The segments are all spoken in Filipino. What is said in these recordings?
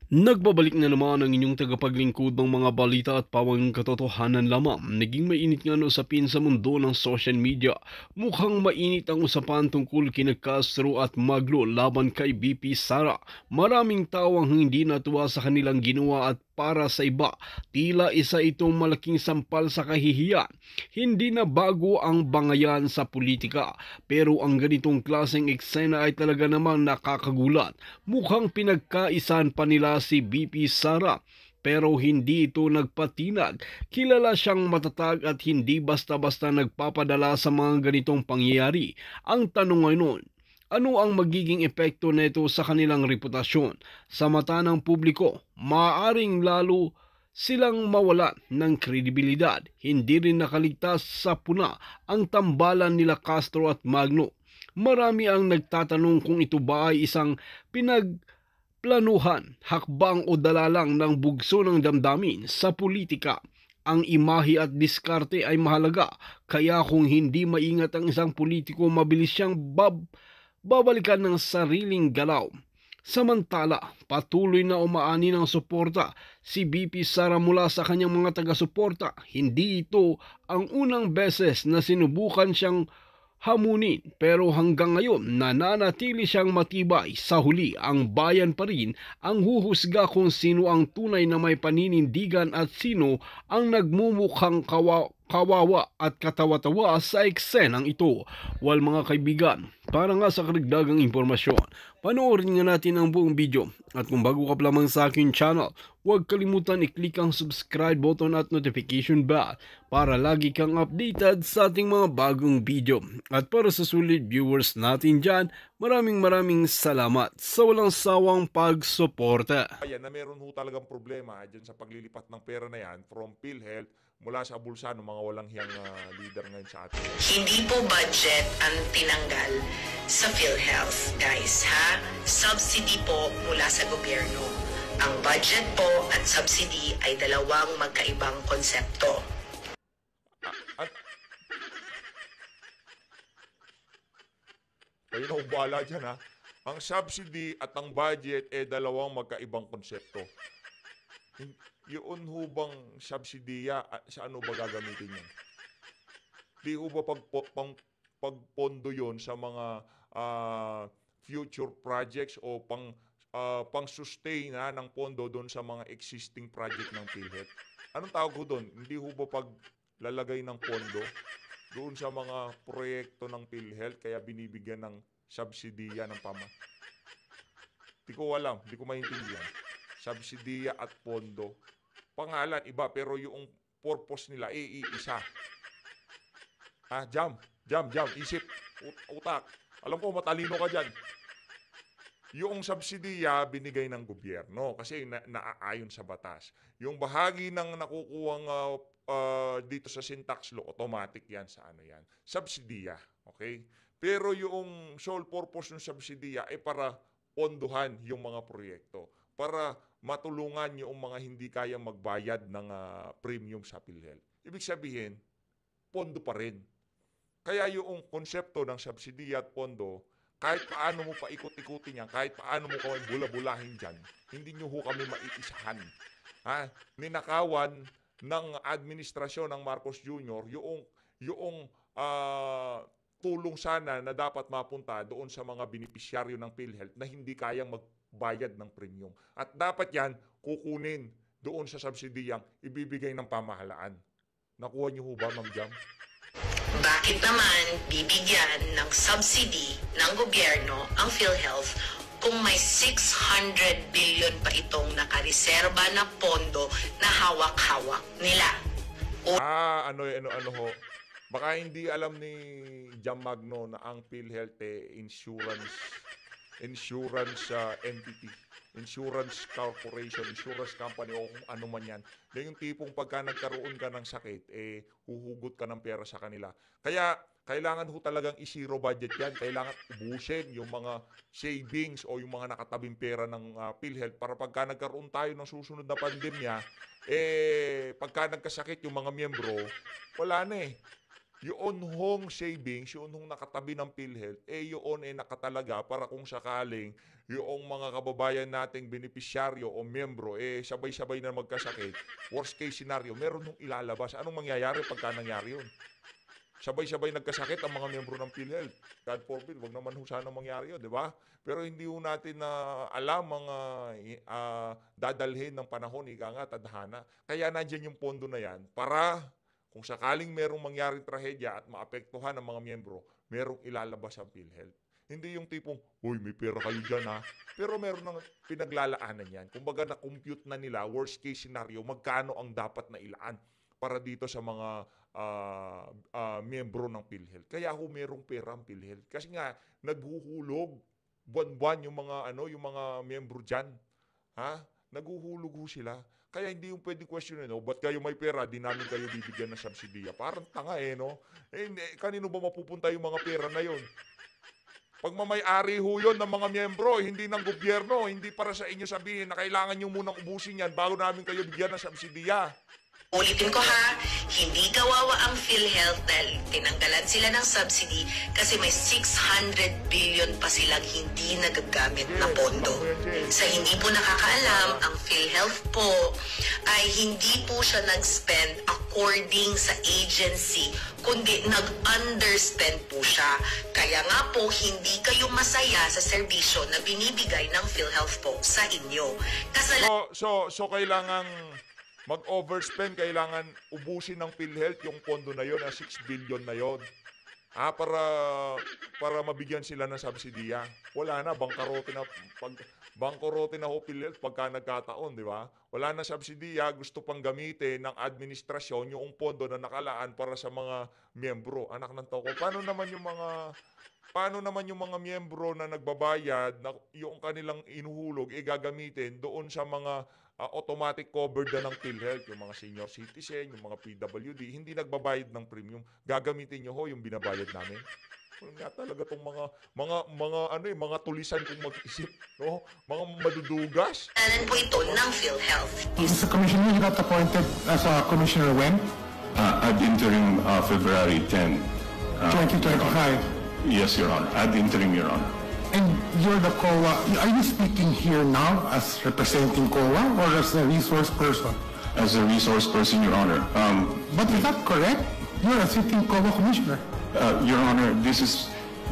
Nagbabalik na naman ang inyong tagapaglingkod ng mga balita at pawang katotohanan lamang. Naging mainit nga na usapin sa mundo ng social media. Mukhang mainit ang usapan tungkol kina Castro at Maglo laban kay BP Sara. Maraming tao ang hindi natuwa sa kanilang ginawa at para sa iba, tila isa itong malaking sampal sa kahihiyan. Hindi na bago ang bangayan sa politika, pero ang ganitong klaseng eksena ay talaga namang nakakagulat. Mukhang pinagkaisan pa nila si BP Sara pero hindi ito nagpatinag. Kilala siyang matatag at hindi basta-basta nagpapadala sa mga ganitong pangyayari. Ang tanong ngayon, ano ang magiging epekto nito sa kanilang reputasyon? Sa mata ng publiko, maaaring lalo silang mawalan ng kredibilidad. Hindi rin nakaligtas sa puna ang tambalan nila Castro at Magno. Marami ang nagtatanong kung ito ba ay isang pinagplanuhan, hakbang o dalalang ng bugso ng damdamin sa politika. Ang imahe at diskarte ay mahalaga, kaya kung hindi maingat ang isang politiko, mabilis siyang babalikan ng sariling galaw. Samantala, patuloy na umaani ng suporta si BP Sara mula sa kanyang mga taga-suporta. Hindi ito ang unang beses na sinubukan siyang hamunin, pero hanggang ngayon nananatili siyang matibay. Sa huli, ang bayan pa rin ang huhusga kung sino ang tunay na may paninindigan at sino ang nagmumukhang kawawa at katawa-tawa sa eksenang ito. Well mga kaibigan, para nga sa karagdagang impormasyon, panoorin nga natin ang buong video. At kung bago ka pa lamang sa akin channel, huwag kalimutan i-click ang subscribe button at notification bell para lagi kang updated sa ating mga bagong video. At para sa sulit viewers natin dyan, maraming salamat sa walang sawang pagsuporta. Ayan na meron ho talagang problema dyan sa paglilipat ng pera na yan from PhilHealth mula sa bulsa ng mga walang hiyang leader ngayon sa atin. Hindi po budget ang tinanggal sa PhilHealth, guys, ha? Subsidy po mula sa gobyerno. Ang budget po at subsidy ay dalawang magkaibang konsepto. At kayo na ho bahala dyan ha. Ang subsidy at ang budget ay dalawang magkaibang konsepto. Yun ho bang subsidiya, sa ano ba gagamitin yan? Di ho ba pagpondo yun sa mga future projects o pang-sustain ng pondo doon sa mga existing project ng PhilHealth? Anong tawag ho doon? Hindi ho ba paglalagay ng pondo doon sa mga proyekto ng PhilHealth kaya binibigyan ng subsidiya ng Di ko alam, di ko maintindihan. Subsidiya at pondo. Pangalan iba pero yung purpose nila iisa. Jam, isip, utak. Alam ko matalino ka dyan. Yung subsidiya binigay ng gobyerno kasi naaayon sa batas. Yung bahagi ng nakukuhang dito sa syntax law, automatic yan sa ano yan. Subsidiya, okay? Pero yung sole purpose ng subsidiya ay para ponduhan yung mga proyekto. Para matulungan yung mga hindi kaya magbayad ng premium sa PhilHealth. Ibig sabihin, pondo pa rin. Kaya yung konsepto ng subsidiya at pondo, kahit paano mo pa ikot-ikutin yan, kahit paano mo kami bula-bulahin dyan, hindi nyo ho kami maiisahan. Ninakawan ng administrasyon ng Marcos Jr. yung tulong sana na dapat mapunta doon sa mga benepisyaryo ng PhilHealth na hindi kayang magbayad ng premium. At dapat yan kukunin doon sa subsidiyang ibibigay ng pamahalaan. Nakuha niyo ho ba, Ma'am Jam? Bakit naman bibigyan ng subsidy ng gobyerno ang PhilHealth kung may 600 billion pa itong nakareserba na pondo na hawak-hawak nila? Ano ho. Baka hindi alam ni Jam Magno na ang PhilHealth insurance entity, insurance corporation, insurance company o kung ano man yan. Na yung tipong pagka nagkaroon ka ng sakit, huhugot ka ng pera sa kanila. Kaya kailangan ho talagang i-zero budget yan. Kailangan ubusin yung mga savings o yung mga nakatabing pera ng PhilHealth para pagka nagkaroon tayo ng susunod na pandemya, pagka nagkasakit yung mga miyembro, wala na Yun hong savings, yun hong nakatabi ng PhilHealth, yun nakatalaga para kung sakaling yung mga kababayan nating benepisyaryo o miyembro, sabay-sabay na magkasakit, worst case scenario, meron nung ilalabas. Anong mangyayari pagka nangyari yun? Sabay-sabay nagkasakit ang mga miyembro ng PhilHealth. God forbid, wag naman sana mangyari yun, di ba? Pero hindi ho natin na alam mga dadalhin ng panahon, ika nga, tadhana. Kaya nandiyan yung pondo na yan para kung sakaling merong mangyaring trahedya at maapektuhan ng mga miyembro, merong ilalabas ang PhilHealth. Hindi yung tipong, uy, may pera kayo dyan ha. Pero meron ng pinaglalaanan yan. Kumbaga na-compute na nila, worst case scenario, magkano ang dapat na ilaan para dito sa mga miyembro ng PhilHealth. Kaya ho merong pera ang PhilHealth. Kasi nga, naghuhulog buwan-buwan yung mga miyembro dyan. Ha? Naghuhulog ho sila. Kaya hindi yung pwedeng question, no? Ba't kayo may pera, di namin kayo bibigyan ng subsidiya? Parang tanga no? Kanino ba mapupunta yung mga pera na yun? Pagmamay-ari ho yun ng mga miyembro, hindi ng gobyerno, hindi para sa inyo sabihin na kailangan nyo munang ubusin yan bago namin kayo bigyan ng subsidiya. Ulitin ko ha, hindi kawawa ang PhilHealth dahil tinanggalan sila ng subsidy kasi may 600 billion pa silang hindi nagagamit na pondo. Sa hindi po nakakaalam, ang PhilHealth po ay hindi po siya nag-spend according sa agency, kundi nag-underspend po siya. Kaya nga po, hindi kayo masaya sa serbisyo na binibigay ng PhilHealth po sa inyo. So kailangang mag-overspend, kailangan ubusin ng PhilHealth yung pondo na yon, 6 billion na yon. Para mabigyan sila ng subsidiya. Wala na, bangkarote na ho PhilHealth pagka nagkataon, di ba? Wala na subsidiya, gusto pang gamitin ng administrasyon yung pondo na nakalaan para sa mga miyembro. Anak ng toko, paano naman yung mga miyembro na nagbabayad na yung kanilang inuhulog gagamitin doon sa mga automatic covered na ng PhilHealth, yung mga senior citizen, yung mga PWD, hindi nagbabayad ng premium. Gagamitin nyo ho yung binabayad namin. Wala nga talaga tong mga tulisan kung mag-isip, no? Mga madudugas. Ano po ito ng PhilHealth? Mr. Commissioner, you got appointed as a commissioner when? Ad interim February 10. 2025. Yes, Your Honor. Ad interim, Your Honor. And you're the COA. Are you speaking here now as representing COA or as a resource person? As a resource person, Your Honor. But is that correct? You're a sitting COA commissioner. Your Honor,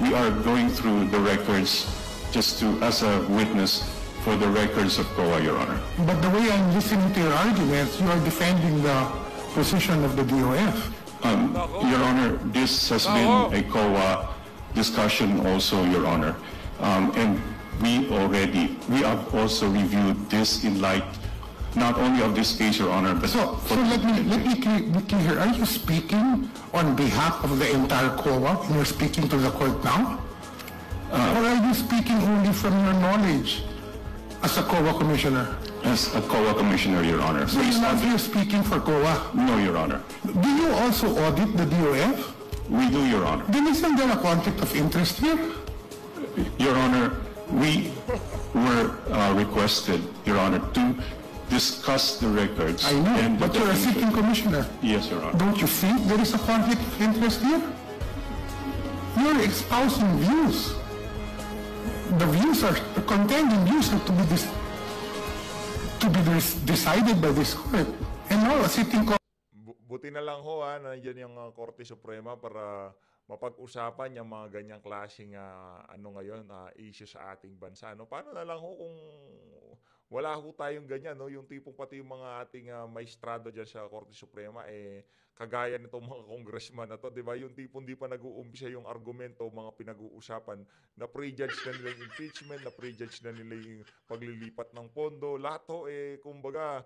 we are going through the records just as a witness for the records of COA, Your Honor. But the way I'm listening to your arguments, you are defending the position of the DOF. Your Honor, this has been a COA discussion also, Your Honor. And we have also reviewed this in light not only of this case, Your Honor, but So let me be clear. Are you speaking on behalf of the entire COA when you're speaking to the court now? Or are you speaking only from your knowledge as a COA commissioner? as a COA commissioner, Your Honor. So you're not here speaking for COA? No, Your Honor. Do you also audit the DOF? We do, Your Honor. Then isn't there a conflict of interest here? Your Honor, we were requested, Your Honor, to discuss the records. I know, and the but you're a definition. sitting commissioner. Yes, Your Honor. Don't you think there is a conflict of interest here? You're espousing views. The views are, the contending views are to be decided by this court. And now, a sitting Buti na lang ho nandiyan yung Korte Suprema para mapag-usapan yung mga ganyang klaseng issue sa ating bansa. No? Paano na lang ho kung wala ho tayong ganyan, no? Yung tipong pati yung mga ating maestrado dyan sa Korte Suprema, kagaya nitong mga congressman na to, di ba? Yung tipong di pa nag-uumpisa yung argumento, mga pinag-uusapan, na prejudge na nila yung impeachment, na prejudge na nila yung paglilipat ng pondo. Lahat ho, kumbaga,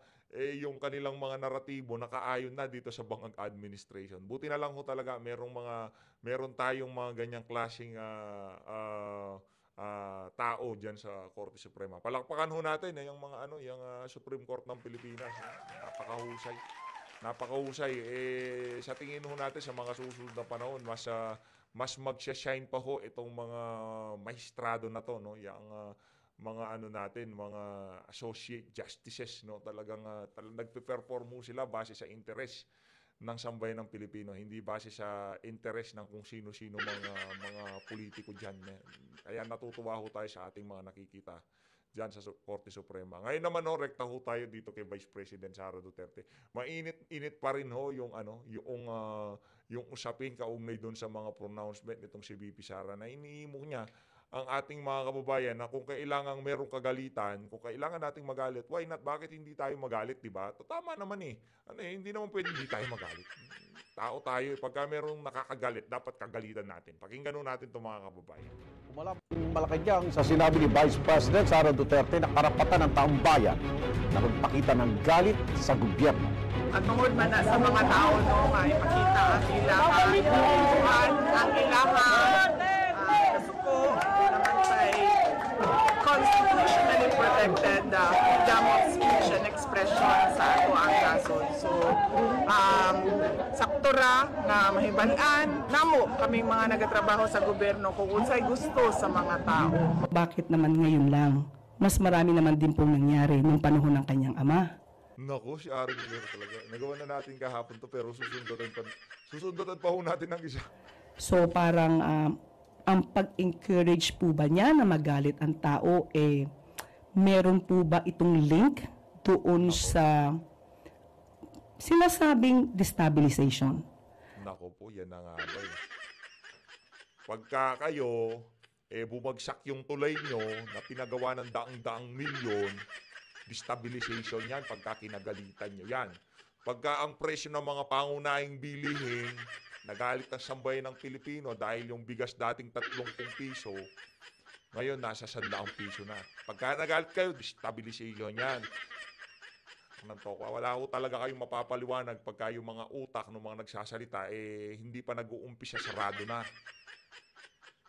yung kanilang mga naratibo nakaayon na dito sa Bangag Administration. Buti na lang ho talaga meron tayong mga ganyang klaseng tao diyan sa Korte Suprema. Palakpakan ho natin yung mga yung Supreme Court ng Pilipinas. Napakahusay. Napakahusay. Sa tingin ho natin sa mga susunod na panahon mas magsha-shine pa ho itong mga maestrado na to, no? Yung mga mga associate justices, no, talagang nagpe-perform mo sila base sa interest ng sambayan ng Pilipino, hindi base sa interest ng kung sino-sino mga politiko diyan. Kaya natutuwa ho tayo sa ating mga nakikita diyan sa Korte Suprema. Ngayon naman ho, rekta ho tayo dito kay Vice President Sara Duterte. Mainit-init pa rin ho yung usapin kaugnay doon sa mga pronouncement nitong si VP Sara na iniimo niya ang ating mga kababayan na kung kailangang merong kagalitan, kung kailangan nating magalit, why not? Bakit hindi tayo magalit, di ba? Tama naman eh. Hindi naman pwede hindi tayo magalit. Tao tayo, pagka merong nakakagalit, dapat kagalitan natin. Pakinggan natin itong mga kababayan. Malacanang sa sinabi ni Vice President Sara Duterte na karapatan ng taong bayan na magpakita ng galit sa gobyerno. At tungod man na sa mga tao nga ipakita ang ilang ang ilang kasuko naman say constitutionally protected freedom of speech and expression sa ato ang gasol. So, sakto ra na mahibalaan namo kaming mga nagatrabaho sa gobyerno kung unsay gusto sa mga tao. Bakit naman ngayon lang? Mas marami naman din pong nangyari nung panahon ng kanyang ama. Naku, si Aring Claire talaga. Nagawa na natin kahapon to pero susundutan pa ho natin ng isa. So parang ang pag-encourage po ba niya na magalit ang tao, meron po ba itong link doon sa sinasabing destabilization? Naku po, yan na nga ba eh. Pagka kayo, bumagsak yung tulay nyo na pinagawa ng daang-daang milyon, destabilization yan pagka kinagalitan nyo yan. Pagka ang presyo ng mga pangunahing bilihin, nagalit ang sambayan ng Pilipino dahil yung bigas dating 30 piso, ngayon nasa 100 piso na. Pagka nagalit kayo, destabilization yan. Wala ko talaga kayong mapapaliwanag pagka yung mga utak ng mga nagsasalita, hindi pa nag-uumpisa, sarado na.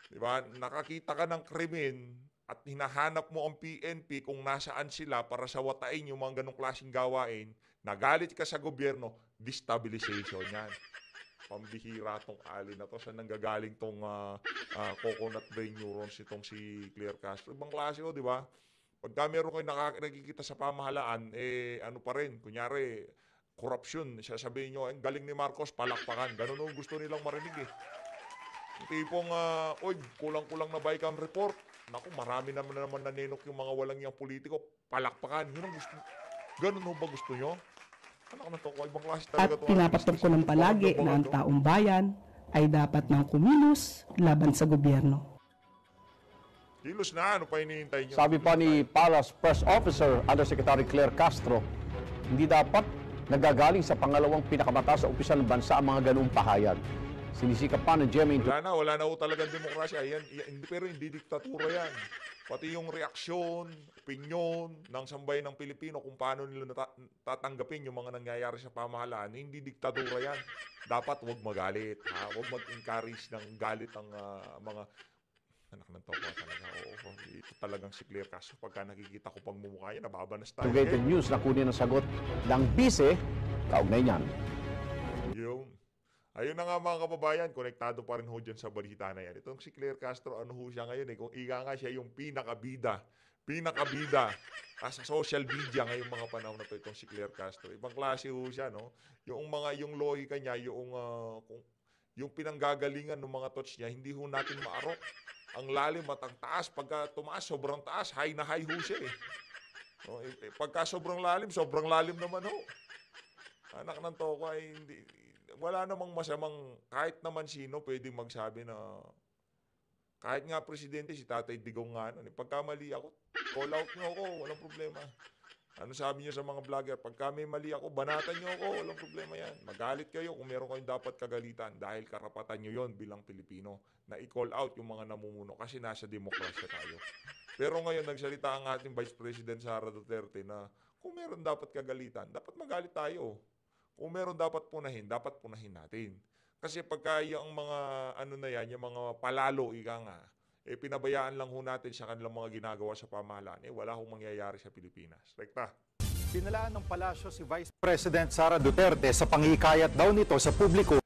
Diba? Nakakita ka ng krimen, at hinahanap mo ang PNP kung nasaan sila para sawatain yung mga ganong klaseng gawain, nagalit ka sa gobyerno, destabilization yan. Pambihira tong ali na to. Saan nanggagaling tong coconut brain neurons itong si Claire Castro? Ibang klase ko, di ba? Pagka meron kayo nakikita sa pamahalaan, ano pa rin, kunyari, corruption, sasabihin nyo, ang galing ni Marcos, palakpakan. Ganun ang gusto nilang marinig eh. Yung tipong, kulang-kulang na bycam report. Naku, marami naman naninok yung mga walang yung politiko. Palakpakan. Yun ang gusto. Ganun ba gusto nyo? Anak na to, ibang klase talaga. At pinapatok ko ng palagi na ang taong bayan ay dapat nang kumilos laban sa gobyerno. Kilos na, ano pa hinihintay nyo? Sabi pa ni Palace Press Officer Undersecretary Claire Castro, hindi dapat nagagaling sa pangalawang pinakamataas na opisyal ng bansa ang mga ganoong pahayag. Sinisikap pa ng GMA. Wala na ho talagang demokrasya. Pero hindi diktatura yan. Pati yung reaksyon, opinyon ng sambayan ng Pilipino kung paano nila tatanggapin yung mga nangyayari sa pamahalaan, hindi diktatura yan. Dapat huwag magalit. Huwag mag-encourage ng galit ang mga anak ng toka talaga. Oo, ito talagang si Claire Castro. Pagka nakikita ko pang mumukha yan, nababanas tayo. Investigative news na kunin ang sagot ng bise, kaugnay niyan. Ayun na nga mga kababayan, konektado pa rin ho dyan sa balita na yan. Itong si Claire Castro, ano ho siya ngayon kung ika nga siya yung pinakabida sa social media ngayong mga panahon na to, itong si Claire Castro. Ibang klase ho siya, no? Yung lohika niya, yung pinanggagalingan ng mga thoughts niya, hindi ho natin maarok. Ang lalim at ang taas, pagka tumaas, sobrang taas, high na high ho siya eh. No? Pagka sobrang lalim naman ho. Anak ng toko ay wala namang masamang, kahit naman sino pwedeng magsabi na, kahit nga presidente, si Tatay Digong nga, pagka mali ako, call out nyo ako, walang problema. Ano sabi nyo sa mga vlogger, pagka may mali ako, banatan nyo ako, walang problema yan. Magalit kayo kung meron kayong dapat kagalitan dahil karapatan nyo yon bilang Pilipino na i-call out yung mga namumuno kasi nasa demokrasya tayo. Pero ngayon, nagsalita ang ating Vice President Sara Duterte na kung meron dapat kagalitan, dapat magalit tayo. Kung meron dapat punahin natin. Kasi pagka yung mga yung mga palalo, pinabayaan lang ho natin sa kanilang mga ginagawa sa pamahalaan, wala hong mangyayari sa Pilipinas. Rekta. Binalaan ng palasyo si Vice President Sara Duterte sa panghikayat daw nito sa publiko.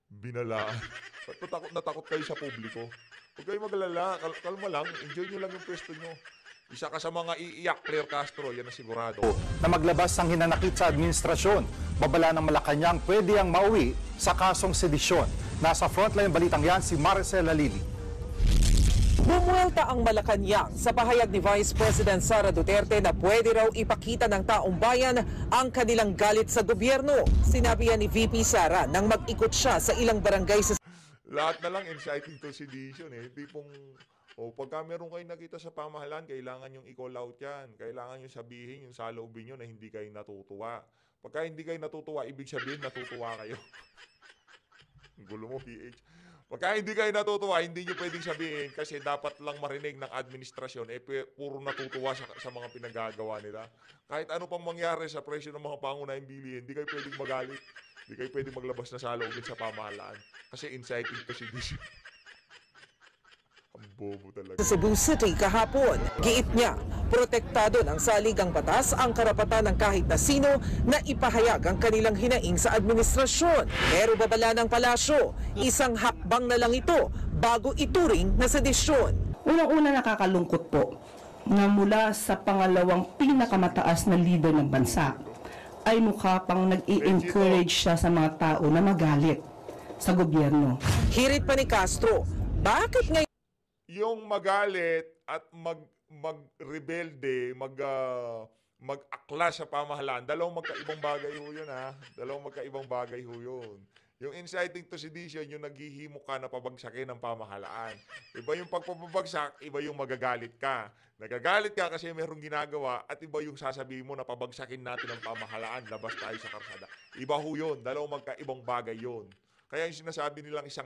Binalaan? Ba't takot na takot kayo sa publiko? Huwag kayo maglala, kalma lang, enjoy nyo lang yung pwesto nyo. Isa ka sa mga iiyak, Claire Castro, yan ang sigurado. Na maglabas ng hinanakit sa administrasyon. Babala ng Malacanang pwede ang mauwi sa kasong sedisyon. Nasa frontline balitang yan si Maricel Alili. Bumuelta ang Malacanang sa pahayag ni Vice President Sara Duterte na pwede raw ipakita ng taong bayan ang kanilang galit sa gobyerno. Sinabi yan ni VP Sara nang mag-ikot siya sa ilang barangay sa... Lahat na lang inciting to sedition eh. Tipong, pagka meron kayo nakita sa pamahalaan, kailangan yung i-call out yan. Kailangan yung sabihin, yung saloobin nyo na hindi kayo natutuwa. Pagka hindi kayo natutuwa, ibig sabihin natutuwa kayo. Gulo mo, PH. Pagka hindi kayo natutuwa, hindi nyo pwedeng sabihin kasi dapat lang marinig ng administrasyon, puro natutuwa sa mga pinagagawa nila. Kahit ano pang mangyari sa presyo ng mga pangunahing bilihin, hindi kayo pwedeng magalit. Hindi kayo pwedeng maglabas na saloobin sa pamahalaan. Kasi inciting to sedition. Ang bobo talaga. Sa Cebu City kahapon, giit niya, protektado ng saligang batas ang karapatan ng kahit na sino na ipahayag ang kanilang hinaing sa administrasyon. Pero babala ng palasyo, isang hakbang na lang ito bago ituring na sedisyon. Unang-una nakakalungkot po na mula sa pangalawang pinakamataas na leader ng bansa ay mukha pang nag-i-encourage siya sa mga tao na magalit sa gobyerno. Hirit pa ni Castro, bakit ngayon Yung magalit at mag-rebelde, mag-akla sa pamahalaan, dalawang magkaibang bagay ho yun ha. Dalawang magkaibang bagay ho yun. Yung inciting to sedition, yung naghihimo ka na pabagsakin ng pamahalaan. Iba yung pagpapabagsak, iba yung magagalit ka. Nagagalit ka kasi mayroong ginagawa at iba yung sasabihin mo na pabagsakin natin ang pamahalaan, labas tayo sa karsada. Iba ho yun, dalawang magkaibang bagay yun. Kaya yung sinasabi nilang isang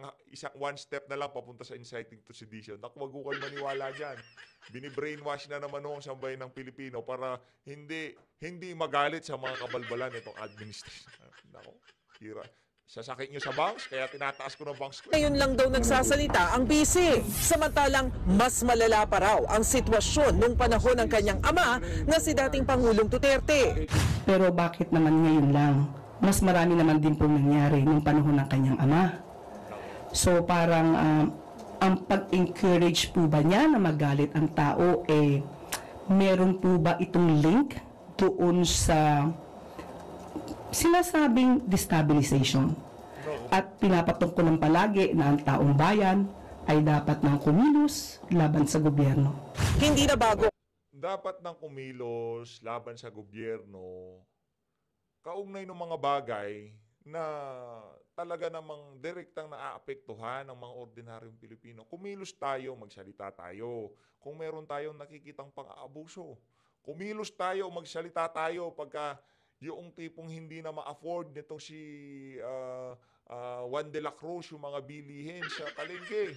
one step na lang papunta sa inciting to sedition. Naku, wag ko kayo maniwala dyan. Bini-brainwash na naman ho ang sambayan ng Pilipino para hindi magalit sa mga kabalbalan itong administration. Naku, hira. Sasakit nyo sa banks, kaya tinataas ko ng banks ko. ngayon lang daw nagsasalita ang BC. Samantalang mas malala pa raw ang sitwasyon nung panahon ng kanyang ama na si dating Pangulong Duterte. Pero bakit naman ngayon lang? Mas marami naman din po nangyari nung panahon ng kanyang ama. So parang ang pag-encourage po ba niya na magalit ang tao, meron po ba itong link doon sa sinasabing destabilization? At pinapatok ko ng palagi na ang taong bayan ay dapat nang kumilos laban sa gobyerno. Hindi na bago. Dapat nang kumilos laban sa gobyerno, kaugnay ng mga bagay na talaga namang direktang naaapektuhan ng mga ordinaryong Pilipino. Kumilos tayo, magsalita tayo. Kung meron tayong nakikitang pang-aabuso, kumilos tayo, magsalita tayo pagka yung tipong hindi na ma-afford nitong si Juan de la Cruz yung mga bilihin sa palengke.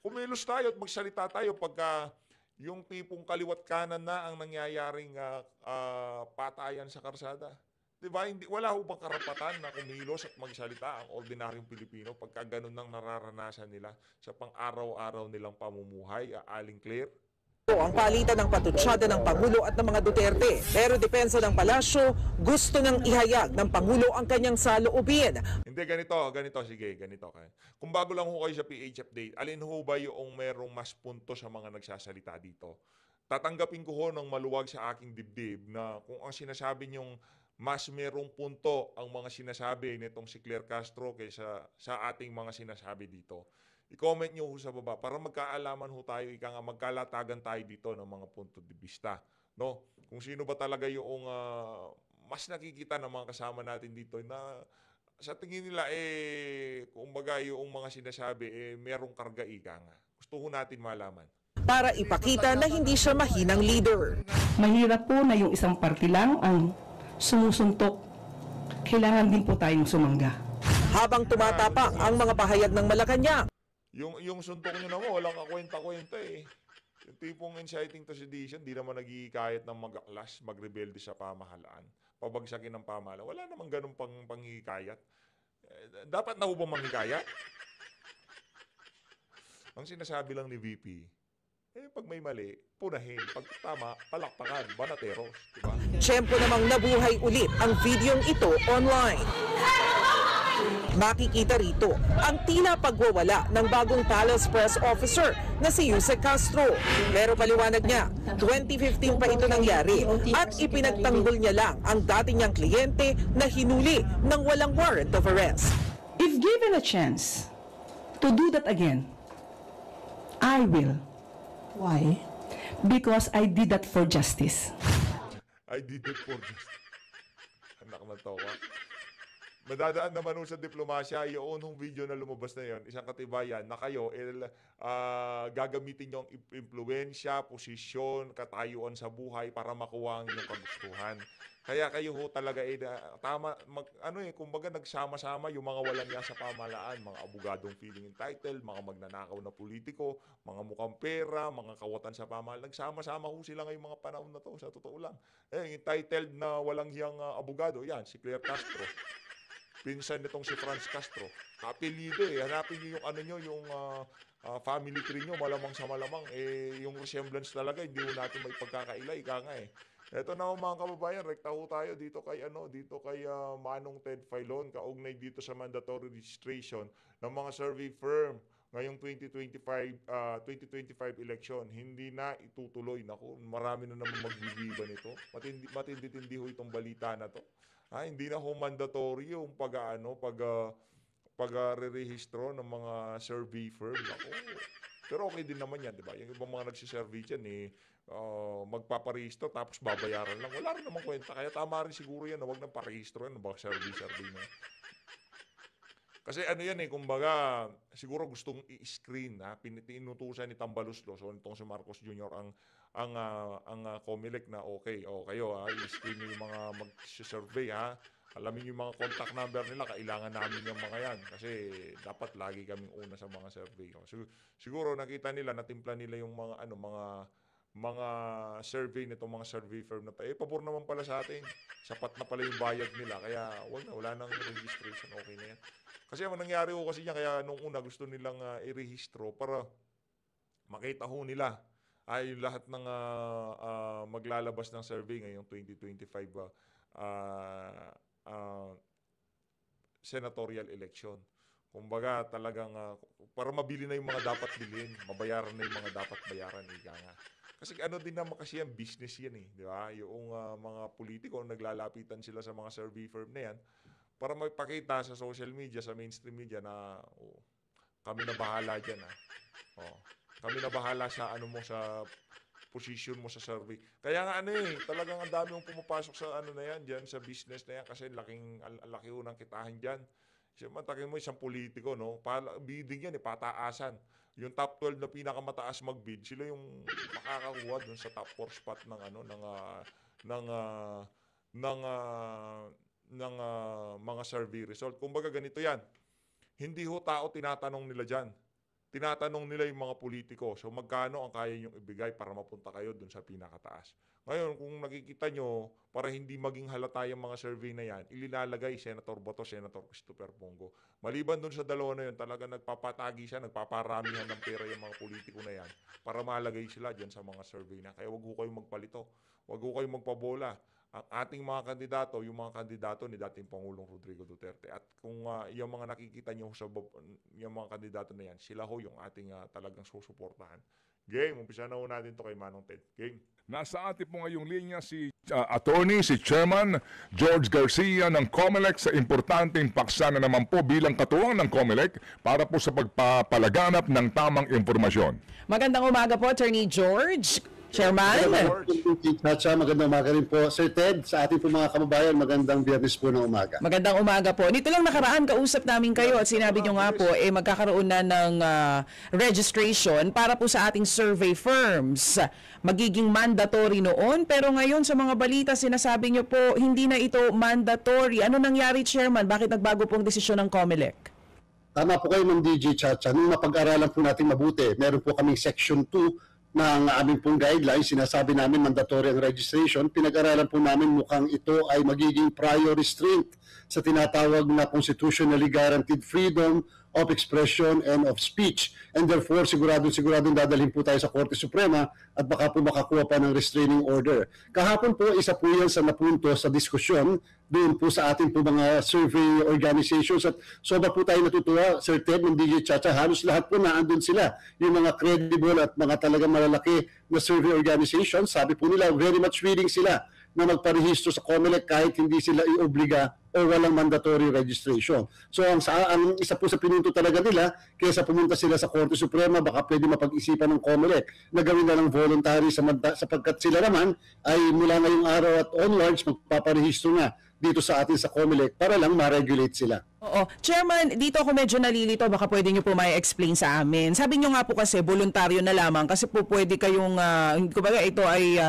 Kumilos tayo at magsalita tayo pagka yung tipong kaliwat kanan na ang nangyayaring patayan sa karsada. Diba? Wala ho bang karapatan na kumilos at magsalita ang ordinaryong Pilipino pagka ganun nang nararanasan nila sa pang-araw-araw nilang pamumuhay, Aling Claire? Ang palitan ng patutsada ng Pangulo at ng mga Duterte. Pero depensa ng palasyo, gusto nang ihayag ng Pangulo ang kanyang saloobin. Hindi, ganito, sige, ganito. Kung bago lang ho kayo sa PH Update, alin ho ba yung merong mas punto sa mga nagsasalita dito? Tatanggapin ko ho ng maluwag sa aking dibdib na kung ang sinasabi niyong mas merong punto ang mga sinasabi nitong si Claire Castro kaysa sa ating mga sinasabi dito. I-comment nyo ho sa baba para magkaalaman ho tayo, magkalatagan tayo dito ng mga punto de vista. No? Kung sino ba talaga yung mas nakikita ng mga kasama natin dito na sa tingin nila kumbaga yung mga sinasabi merong karga ika nga. Gusto ho natin malaman. Para ipakita na hindi siya mahinang leader. Mahirap po na yung isang party lang ang sumusuntok. Kailangan din po tayong sumangga. Habang tumatapang ang mga pahayag ng Malacanang, yung suntok nyo naman, walang kakwenta-kwenta eh. Yung tipong inciting to sedition, di naman nagigikayat ng mag-aklas, magrebelde sa pamahalaan, pabagsakin ng pamahalaan. Wala namang ganun panghihikayat. Dapat na ho ba manghikayat? Ang sinasabi lang ni VP, pag may mali, punahin. Pag tama, palakpakan, banateros. Diba? Tiyempo namang nabuhay ulit ang videong ito online. Makikita rito ang tila pagwawala ng bagong palace press officer na si Yusek Castro. Pero paliwanag niya, 2015 pa ito nangyari at ipinagtanggol niya lang ang dati niyang kliyente na hinuli ng walang warrant of arrest. If given a chance to do that again, I will. Why? Because I did that for justice. I did it for just... Anak na to, ha? Madadaan naman sa diplomasya, yung video na lumabas na yon, isang katibayan na kayo gagamitin yung impluensya, posisyon, katayuan sa buhay para makuha ang inyong kagustuhan. Kaya kayo ho talaga tama kumbaga nagsama-sama yung mga walang niya sa pamahalaan, mga abogadong feeling entitled, mga magnanakaw na politiko, mga mukhang pera, mga kawatan sa pamahalaan. Nagsama-sama ho sila ngayong mga panahon na to, sa totoo lang. Entitled na walang hiyang abogado, yan, si Claire Castro. Pinsan nitong si Franz Castro. Apelido hanapin niyo yung family tree niyo, malamang sa malamang. Yung resemblance talaga, hindi mo natin may pagkakaila, ika nga Ito na mga kababayan, rekta ho tayo dito kay Manong Ted Filon, kaugnay dito sa mandatory registration ng mga survey firm ngayong 2025 election. Hindi na itutuloy. Naku, marami na naman magbibiba nito. Matindi-tindi ho itong balita na to. Hindi na ho mandatory yung pag-rerehistro ng mga survey firm. Ako. Pero okay din naman yan, di ba? Yung ibang mga nagsisurvey dyan, magpaparehistro tapos babayaran lang. Wala rin naman kwenta. Kaya tama rin siguro yan na huwag nang parehistro yan, baka survey na. Kasi kumbaga, siguro gustong i-screen, pinutusan ni Tambaluslos, o nitong si Marcos Jr. ang COMELEC na okay, kayo i-screen niyo yung mga mag-survey, alamin yung mga contact number nila, kailangan namin yung mga yan kasi dapat lagi kaming una sa mga survey. Siguro nakita nila, natimpla nila yung mga survey nitong mga survey firm na pabor naman pala sa atin, sapat na pala yung bayad nila, kaya wala nang registration, okay na yan. Kasi ang nangyari ko kasi niya, kaya nung una gusto nilang i-rehistro para makita ho nila yung lahat ng maglalabas ng survey ngayong 2025 senatorial election. Kumbaga talagang para mabili na yung mga dapat bilhin, mabayaran na yung mga dapat bayaran, ika nga. Kasi din naman kasi yan, business yan di ba? Yung mga politiko, naglalapitan sila sa mga survey firm na yan para magpakita sa social media, sa mainstream media na kami na bahala dyan. Kami na bahala sa sa position mo sa survey. Kaya nga talagang ang dami mong pumapasok sa na yan dyan, sa business na yan kasi laki ho ng kitahan dyan. Siyempre, mo isang politiko, bidding yan, pataasan. Yung top 12 na pinakamataas mag-bid, sila yung makakakuha dun sa top 4 spot ng mga survey result. Kumbaga ganito yan. Hindi ho tao tinatanong nila dyan. Tinatanong nila yung mga politiko. So magkano ang kaya nyong ibigay para mapunta kayo dun sa pinakataas. Ngayon, kung nakikita nyo, para hindi maging halata yung mga survey na yan, ilinalagay Senator Bato, Senator Christopher Bongo. Maliban dun sa dalawa na yun, talaga nagpapatagi siya, nagpaparamihan ng pera yung mga politiko na yan para malagay sila dyan sa mga survey na. Kaya wag ho kayong magpalito. Wag ho kayong magpabola. Ang ating mga kandidato, yung mga kandidato ni dating Pangulong Rodrigo Duterte. At kung yung mga nakikita nyo sa yung mga kandidato na yan, sila ho yung ating talagang susuportahan. Game, umpisa na ho natin to kay Manong Ted. Game. Nasa atin po ngayong linya si attorney, si Chairman George Garcia ng COMELEC sa importanteng paksa na naman po bilang katuwang ng COMELEC para po sa pagpapalaganap ng tamang impormasyon. Magandang umaga po, Attorney George. Chairman. Magandang umaga rin po. Sir Ted, sa ating po mga kababayan, magandang Biyernes po ng umaga. Magandang umaga po. Nito lang nakaraan, kausap namin kayo at sinabi nyo nga po, magkakaroon na ng registration para po sa ating survey firms. Magiging mandatory noon, pero ngayon sa mga balita, sinasabi nyo po, hindi na ito mandatory. Ano nangyari, Chairman? Bakit nagbago pong desisyon ng COMELEC? Tama po kayo, Ma'am DJ Chacha. Nung napag-aralan po natin mabuti, meron po kaming Section 2 ng aming pong guidelines, sinasabi namin mandatory ang registration. Pinag-aralan po namin mukhang ito ay magiging prior restraint sa tinatawag na constitutionally guaranteed freedom of expression and of speech. And therefore, siguradong dadalhin po tayo sa Korte Suprema at baka po makakuha pa ng restraining order. Kahapon po, isa po yan sa napunto sa diskusyon doon po sa ating po mga survey organizations. At sobra po tayo natutuwa, Sir Ted ng DJ Chacha, halos lahat po naandun sila. Yung mga credible at mga talagang malalaki na survey organizations, sabi po nila, very much willing sila na magparehistro sa COMELEC kahit hindi sila iobliga o walang mandatory registration. So ang isa po sa pinunto talaga nila, kaysa pumunta sila sa Korte Suprema, baka pwede mapag-isipan ng COMELEC na gawin na ng voluntary sapagkat sila naman ay mula ngayong araw at onwards magpaparehistro na dito sa atin sa COMELEC para lang ma-regulate sila. Oo. Chairman, dito ako medyo nalilito, baka pwede nyo po may explain sa amin. Sabi nyo nga po kasi voluntaryo na lamang kasi po pwede kayong, kumbaga ito ay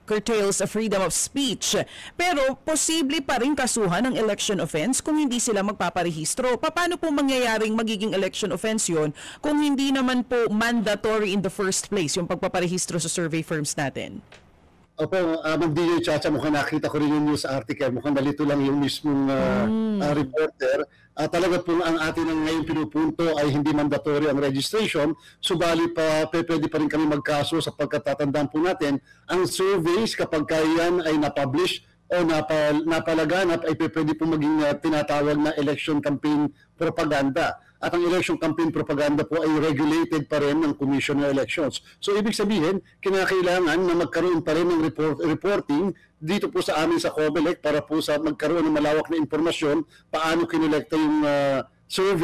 curtails a freedom of speech. Pero posible pa rin kasuhan ng election offense kung hindi sila magpaparehistro. Paano po mangyayaring magiging election offense yon kung hindi naman po mandatory in the first place yung pagpaparehistro sa survey firms natin? Opo, Ma'am DJ Chacha, mukhang nakita ko rin yung news article. Mukhang nalito lang yung mismong reporter. Talaga po ang atin ang ngayon pinupunto ay hindi mandatory ang registration. Subalit pwede pa rin kami magkaso sapagkat tatandaan po natin, ang surveys kapag yan ay na-publish o napalaganap ay pwede po maging tinatawag na election campaign propaganda. At ang election campaign propaganda po ay regulated pa rin ng Commission on Elections. So ibig sabihin, kinakailangan na magkaroon pa rin ng reporting dito po sa amin sa COMELEC para po sa magkaroon ng malawak na impormasyon paano kinolekta yung survey